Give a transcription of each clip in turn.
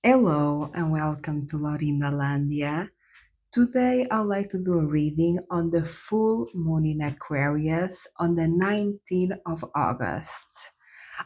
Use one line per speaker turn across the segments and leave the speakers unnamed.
Hello and welcome to Landia. Today I'd like to do a reading on the full moon in Aquarius on the 19th of August.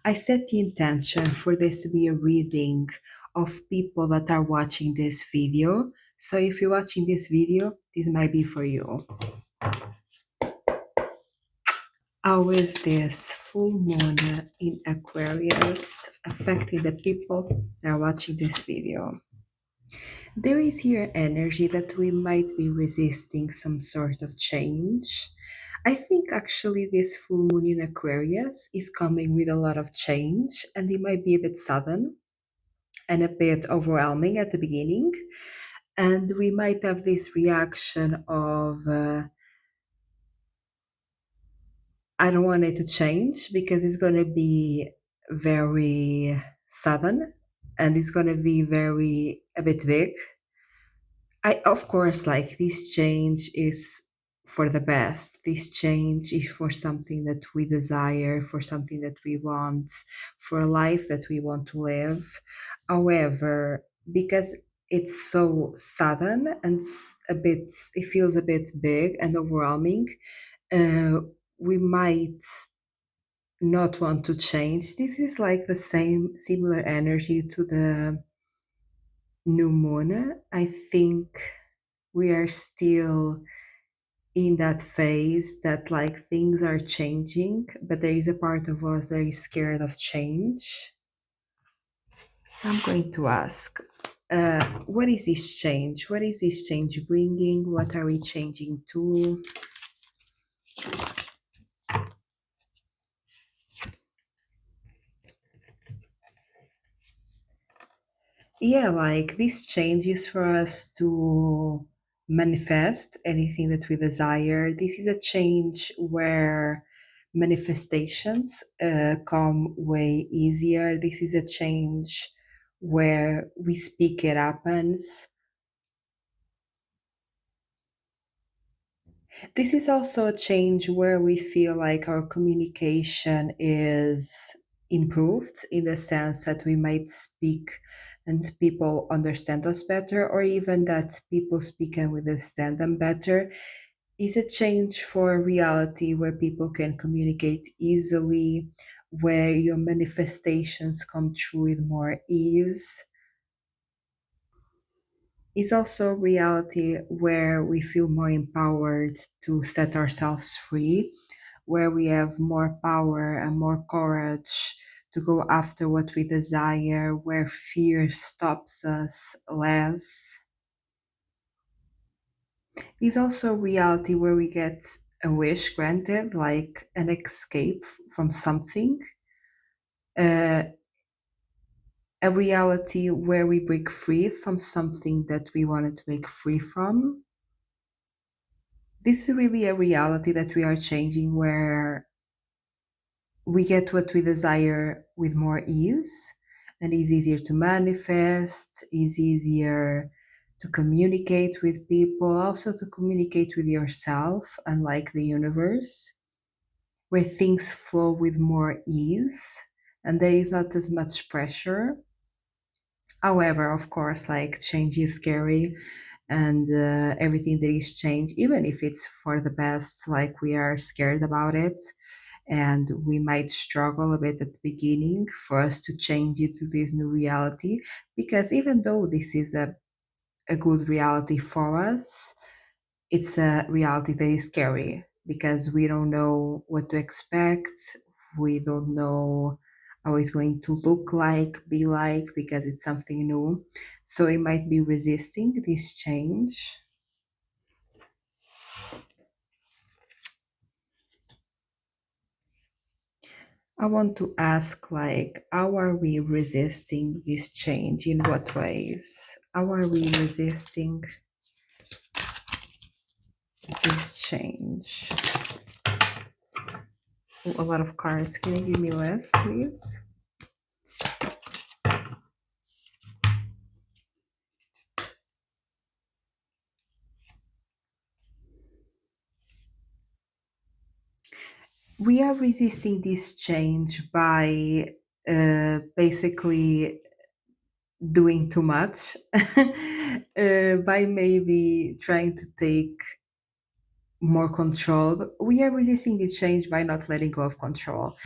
I set the intention for this to be a reading of people that are watching this video. So if you're watching this video, this might be for you. How is this full moon in Aquarius affecting the people that are watching this video? There is here energy that we might be resisting some sort of change. I think actually this full moon in Aquarius is coming with a lot of change and it might be a bit sudden and a bit overwhelming at the beginning. And we might have this reaction of, I don't want it to change because it's going to be very sudden and it's going to be a bit big. Of course, like this change is for the best. This change is for something that we desire, for something that we want, for a life that we want to live. However, because it's so sudden and it feels a bit big and overwhelming, uh, we might not want to change. This is like the similar energy to the new moon. I think we are still in that phase that like things are changing, but there is a part of us that is scared of change. I'm going to ask, what is this change? What is this change bringing? What are we changing to? Yeah, like this change is for us to manifest anything that we desire. This is a change where manifestations come way easier. This is a change where we speak, it happens. This is also a change where we feel like our communication is improved in the sense that we might speak and people understand us better, or even that people speak and we understand them better. Is a change for a reality where people can communicate easily, where your manifestations come true with more ease. Is also a reality where we feel more empowered to set ourselves free, where we have more power and more courage to go after what we desire, where fear stops us less. Is also a reality where we get a wish granted, like an escape from something, uh, a reality where we break free from something that we wanted to break free from. This is really a reality that we are changing where we get what we desire with more ease, and is easier to manifest, is easier to communicate with people, also to communicate with yourself, unlike the universe, where things flow with more ease and there is not as much pressure. However, of course, like change is scary, and everything that is changed, even if it's for the best, like we are scared about it, and we might struggle a bit at the beginning for us to change it to this new reality, because even though this is a good reality for us, it's a reality that is scary because we don't know what to expect. We don't know how it's going to look like, be like, because it's something new. So it might be resisting this change. I want to ask, like, how are we resisting this change? In what ways? How are we resisting this change? Oh, a lot of cards. Can you give me less, please? We are resisting this change by basically doing too much, by maybe trying to take more control. But we are resisting the change by not letting go of control.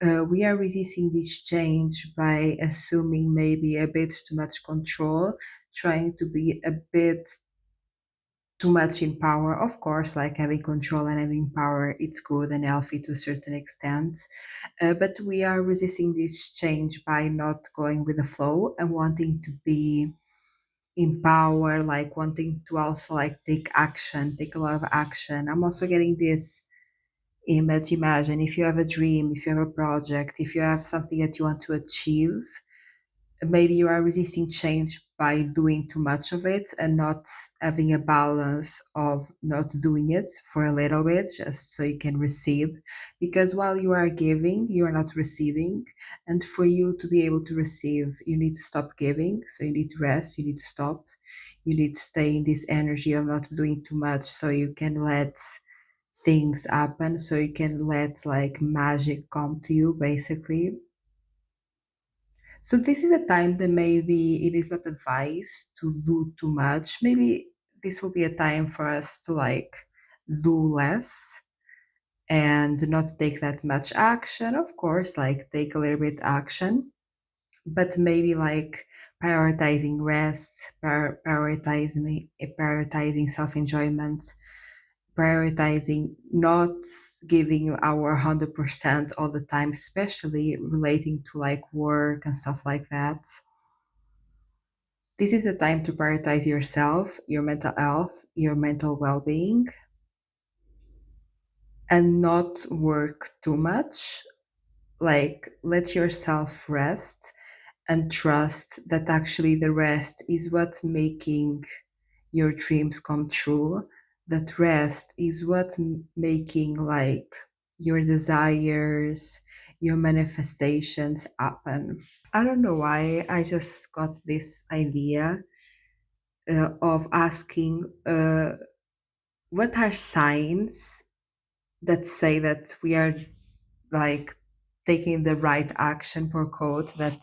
We are resisting this change by assuming maybe a bit too much control, trying to be a bit too much in power. Of course, like having control and having power, it's good and healthy to a certain extent. But we are resisting this change by not going with the flow and wanting to be in power, like wanting to also like take action, take a lot of action. I'm also getting this image. Imagine if you have a dream, if you have a project, if you have something that you want to achieve, maybe you are resisting change by doing too much of it and not having a balance of not doing it for a little bit just so you can receive, because while you are giving you are not receiving, and for you to be able to receive you need to stop giving, so you need to rest, you need to stop, you need to stay in this energy of not doing too much so you can let things happen, so you can let like magic come to you basically. So this is a time that maybe it is not advised to do too much. Maybe this will be a time for us to like do less and not take that much action. Of course, like take a little bit action, but maybe like prioritizing rest, prioritizing self enjoyment, prioritizing not giving our 100% all the time, especially relating to like work and stuff like that. This is the time to prioritize yourself, your mental health, your mental well being, and not work too much. Like, let yourself rest and trust that actually the rest is what's making your dreams come true. That rest is what's making, like, your desires, your manifestations happen. I don't know why I just got this idea of asking what are signs that say that we are like taking the right action, per quote, that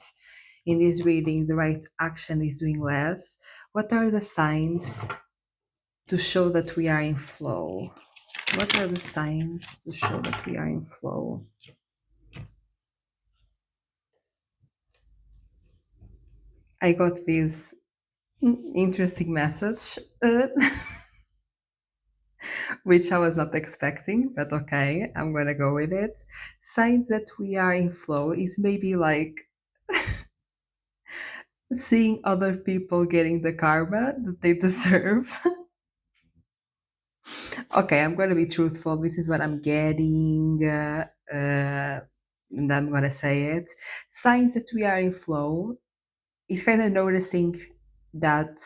in this reading the right action is doing less. What are the signs to show that we are in flow? What are the signs to show that we are in flow? I got this interesting message, which I was not expecting, but okay, I'm gonna go with it. Signs that we are in flow is maybe like seeing other people getting the karma that they deserve. Okay, I'm gonna be truthful. This is what I'm getting, and I'm gonna say it. Signs that we are in flow is kind of noticing that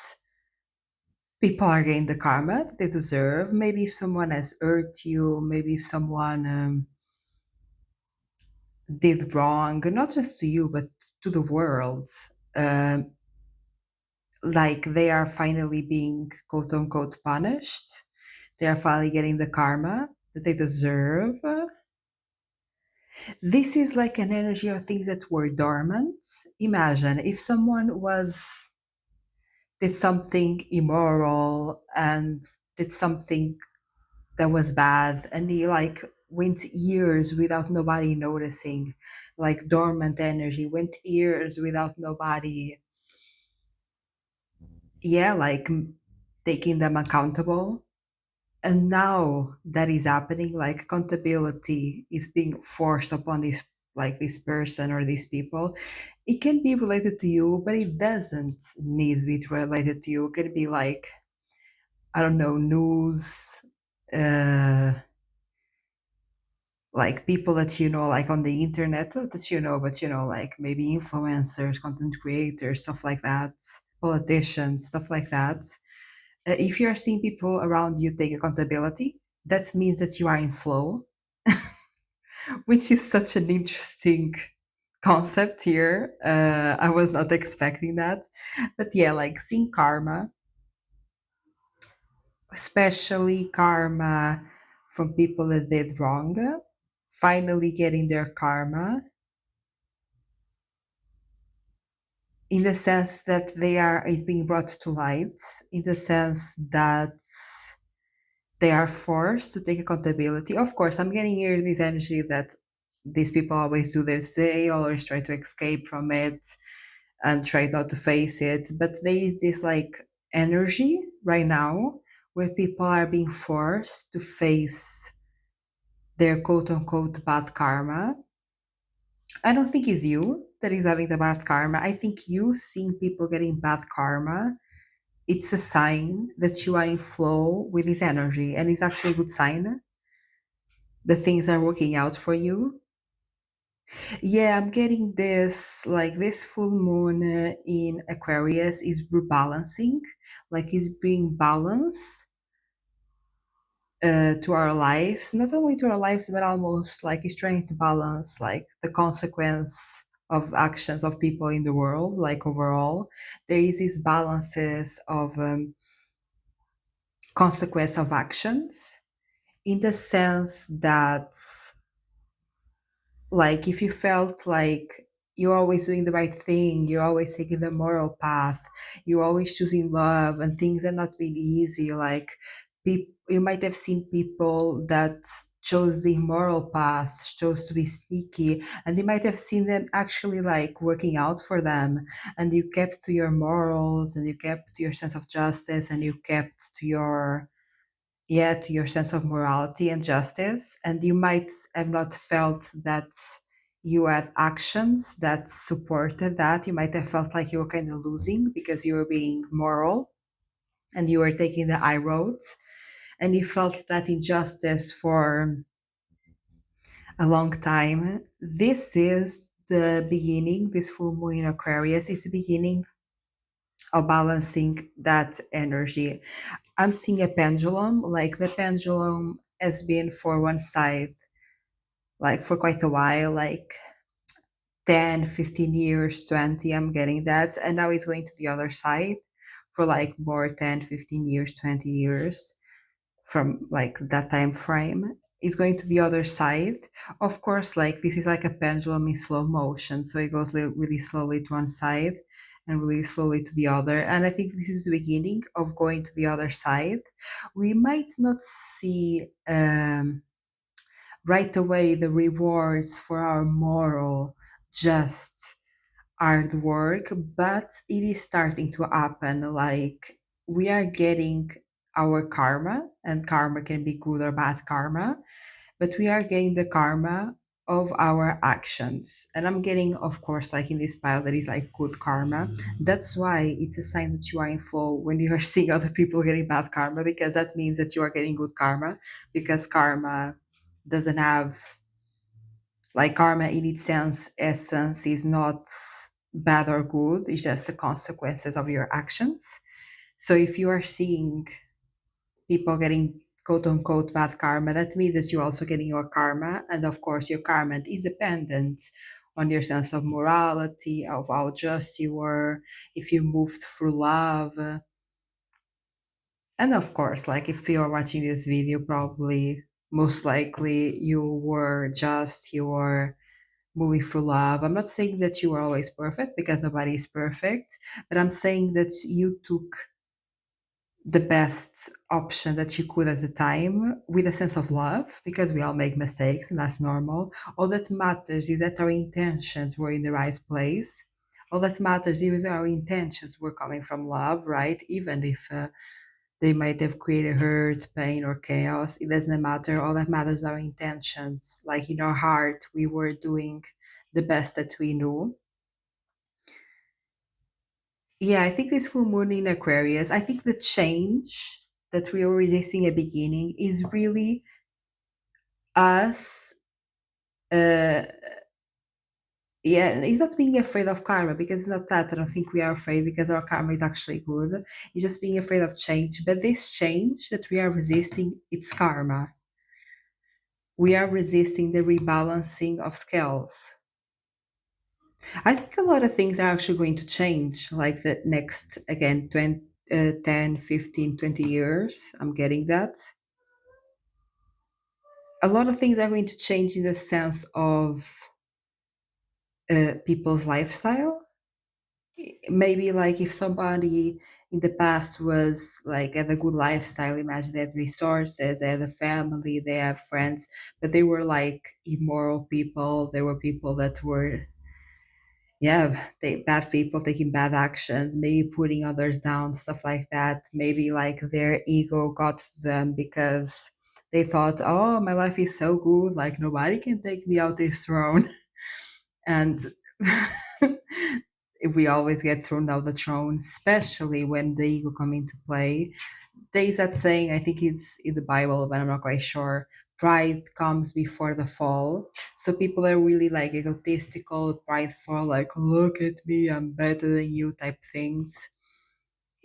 people are getting the karma that they deserve. Maybe if someone has hurt you, maybe if someone did wrong, not just to you, but to the world. Um, like they are finally being quote unquote punished. They are finally getting the karma that they deserve. This is like an energy of things that were dormant. Imagine if someone did something immoral and did something that was bad, and he like went years without nobody noticing, like dormant energy went years without nobody, yeah, like taking them accountable. And now that is happening, like accountability is being forced upon this person or these people. It can be related to you, but it doesn't need to be related to you. It can be like, I don't know, news, uh like people that you know, like on the internet, not that you know, but you know, like maybe influencers, content creators, stuff like that, politicians, stuff like that. If you are seeing people around you take accountability, that means that you are in flow, which is such an interesting concept here. I was not expecting that. But yeah, like seeing karma, especially karma from people that did wrong, finally getting their karma in the sense that they are is being brought to light, in the sense that they are forced to take accountability. Of course, I'm getting here this energy that these people always do this. They always try to escape from it and try not to face it. But there is this like energy right now where people are being forced to face their quote unquote bad karma. I don't think it's you that is having the bad karma. I think you seeing people getting bad karma, it's a sign that you are in flow with this energy, and it's actually a good sign that things are working out for you. Yeah, I'm getting this like this full moon in Aquarius is rebalancing, like is bringing balance to our lives, not only to our lives, but almost like it's trying to balance like the consequence of actions of people in the world. Like overall, there is these balances of consequence of actions in the sense that like if you felt like you're always doing the right thing, you're always taking the moral path, you're always choosing love, and things are not being easy, like you might have seen people that chose the immoral path, chose to be sneaky, and you might have seen them actually like working out for them, and you kept to your morals, and you kept to your sense of justice, and you kept to your, yeah, to your sense of morality and justice. And you might have not felt that you had actions that supported that. You might have felt like you were kind of losing because you were being moral and you were taking the high roads, and you felt that injustice for a long time. This is the beginning, this full moon in Aquarius is the beginning of balancing that energy. I'm seeing a pendulum, like the pendulum has been for one side, like for quite a while, like 10, 15 years, 20, I'm getting that. And now it's going to the other side for like more 10, 15 years, 20 years from like that time frame. It's going to the other side. Of course, like this is like a pendulum in slow motion. So it goes really slowly to one side and really slowly to the other. And I think this is the beginning of going to the other side. We might not see right away the rewards for our moral just hard work, but it is starting to happen. Like we are getting our karma, and karma can be good or bad karma, but we are getting the karma of our actions. And I'm getting, of course, like in this pile that is like good karma. That's why it's a sign that you are in flow when you are seeing other people getting bad karma, because that means that you are getting good karma, because karma doesn't have like karma in its sense essence is not bad or good, it's just the consequences of your actions. So if you are seeing people getting quote unquote bad karma, that means that you're also getting your karma. And of course, your karma is dependent on your sense of morality, of how just you were, if you moved through love. And of course, like if you are watching this video, probably most likely you were just, you were moving through love. I'm not saying that you are always perfect because nobody is perfect, but I'm saying that you took the best option that you could at the time with a sense of love, because we all make mistakes and that's normal. All that matters is that our intentions were in the right place. All that matters is our intentions were coming from love, right? Even if they might have created hurt, pain, or chaos, it doesn't matter. All that matters are our intentions. Like in our heart, we were doing the best that we knew. Yeah, I think this full moon in Aquarius, I think the change that we were resisting at beginning is really us. Uh, yeah, it's not being afraid of karma, because it's not that. I don't think we are afraid because our karma is actually good. It's just being afraid of change. But this change that we are resisting, it's karma. We are resisting the rebalancing of scales. I think a lot of things are actually going to change, like the next, again, 20, 10, 15, 20 years. I'm getting that. A lot of things are going to change in the sense of people's lifestyle. maybe like if somebody in the past was like had a good lifestyle, imagine they had resources, they had a family, they have friends, but they were like immoral people. They were people that were, yeah, bad people taking bad actions, maybe putting others down, stuff like that. Maybe like their ego got to them because they thought, oh, my life is so good, like nobody can take me out this throne. And we always get thrown down the throne, especially when the ego come into play. There is that saying, I think it's in the Bible, but I'm not quite sure. Pride comes before the fall. So people are really like egotistical, prideful, like, look at me, I'm better than you type things.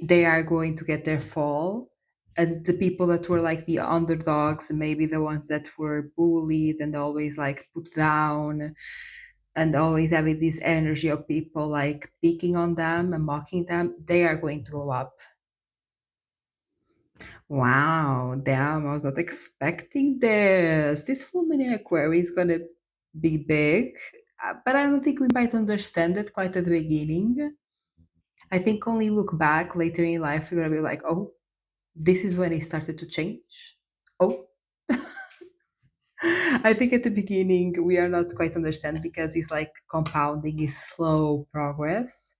They are going to get their fall. And the people that were like the underdogs, maybe the ones that were bullied and always like put down, and always having this energy of people like picking on them and mocking them, they are going to go up. Wow, damn, I was not expecting this. This full moon in Aquarius is gonna be big, but I don't think we might understand it quite at the beginning. I think only look back later in life, we're gonna be like, oh, this is when it started to change. Oh, I think at the beginning we are not quite understand because it's like compounding is slow progress.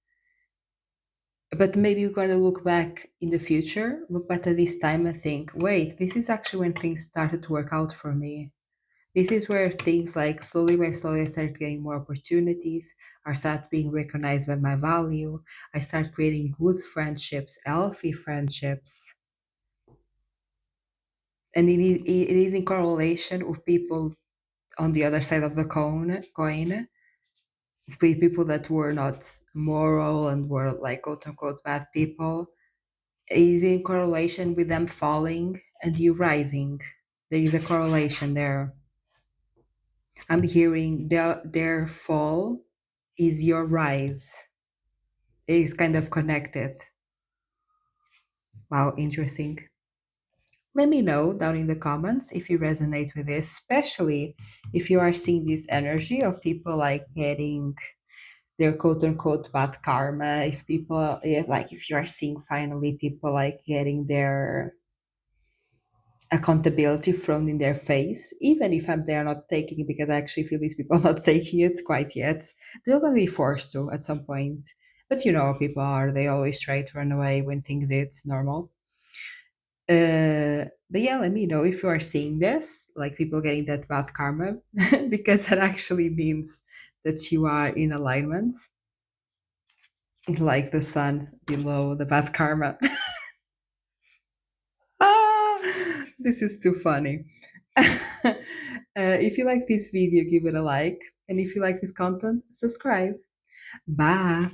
But maybe you're going to look back in the future, look back at this time and think, wait, this is actually when things started to work out for me. This is where things like slowly by slowly I started getting more opportunities. I start being recognized by my value. I start creating good friendships, healthy friendships. And it is in correlation with people on the other side of the coin, with people that were not moral and were like quote unquote bad people, is in correlation with them falling and you rising. There is a correlation there. I'm hearing their fall is your rise. It is kind of connected. Wow, interesting. Let me know down in the comments if you resonate with this, especially if you are seeing this energy of people like getting their quote unquote bad karma. If people, if you are seeing finally people like getting their accountability thrown in their face, even if they're not taking it, because I actually feel these people are not taking it quite yet. They're going to be forced to at some point. But you know how people are, they always try to run away when things it's normal. But yeah, let me know if you are seeing this, like people getting that bad karma, because that actually means that you are in alignment, like the sun below the bad karma. This is too funny. If you like this video, give it a like. And if you like this content, subscribe. Bye.